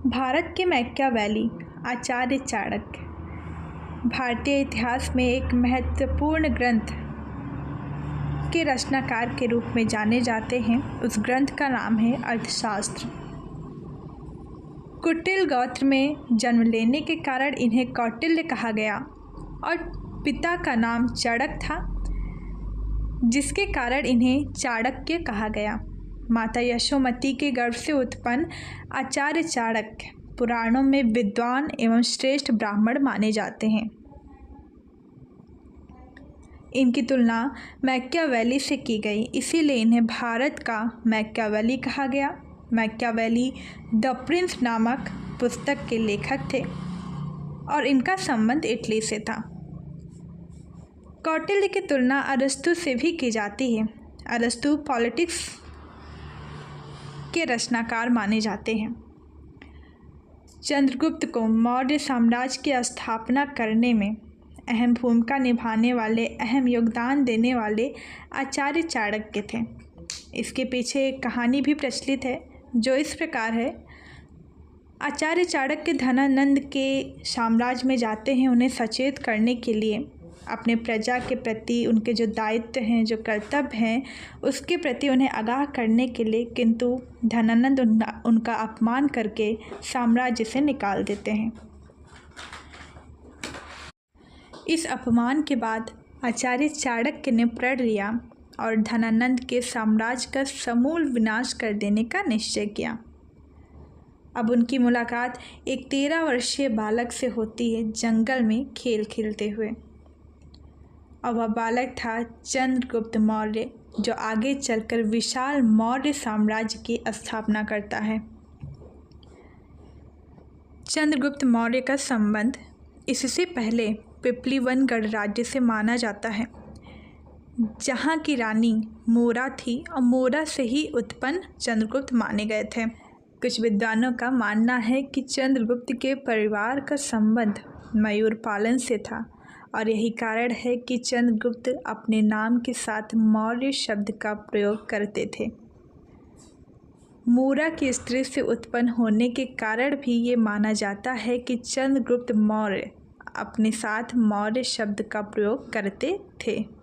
भारत के मैकियावेली आचार्य चाणक्य भारतीय इतिहास में एक महत्वपूर्ण ग्रंथ के रचनाकार के रूप में जाने जाते हैं। उस ग्रंथ का नाम है अर्थशास्त्र। कुटिल गोत्र में जन्म लेने के कारण इन्हें कौटिल्य कहा गया और पिता का नाम चाणक्य था, जिसके कारण इन्हें चाणक्य कहा गया। माता यशोमती के गर्भ से उत्पन्न आचार्य चाणक्य पुराणों में विद्वान एवं श्रेष्ठ ब्राह्मण माने जाते हैं। इनकी तुलना मैकियावेली से की गई, इसीलिए इन्हें भारत का मैकियावेली कहा गया। मैकियावेली द प्रिंस नामक पुस्तक के लेखक थे और इनका संबंध इटली से था। कौटिल्य की तुलना अरस्तु से भी की जाती है। अरस्तु पॉलिटिक्स के रचनाकार माने जाते हैं। चंद्रगुप्त को मौर्य साम्राज्य की स्थापना करने में अहम भूमिका निभाने वाले, अहम योगदान देने वाले आचार्य चाणक्य थे। इसके पीछे एक कहानी भी प्रचलित है जो इस प्रकार है। आचार्य चाणक्य धनानंद के साम्राज्य में जाते हैं उन्हें सचेत करने के लिए, अपने प्रजा के प्रति उनके जो दायित्व हैं, जो कर्तव्य हैं, उसके प्रति उन्हें आगाह करने के लिए, किंतु धनानंद उनका अपमान करके साम्राज्य से निकाल देते हैं। इस अपमान के बाद आचार्य चाणक्य ने प्रण लिया और धनानंद के साम्राज्य का समूल विनाश कर देने का निश्चय किया। अब उनकी मुलाकात एक 13 वर्षीय बालक से होती है, जंगल में खेल खेलते हुए। और वह बालक था चंद्रगुप्त मौर्य, जो आगे चलकर विशाल मौर्य साम्राज्य की स्थापना करता है। चंद्रगुप्त मौर्य का संबंध इससे पहले पिपलीवन गणराज्य से माना जाता है, जहाँ की रानी मोरा थी और मोरा से ही उत्पन्न चंद्रगुप्त माने गए थे। कुछ विद्वानों का मानना है कि चंद्रगुप्त के परिवार का संबंध मयूर पालन से था और यही कारण है कि चंद्रगुप्त अपने नाम के साथ मौर्य शब्द का प्रयोग करते थे। मोरा की स्त्री से उत्पन्न होने के कारण भी ये माना जाता है कि चंद्रगुप्त मौर्य अपने साथ मौर्य शब्द का प्रयोग करते थे।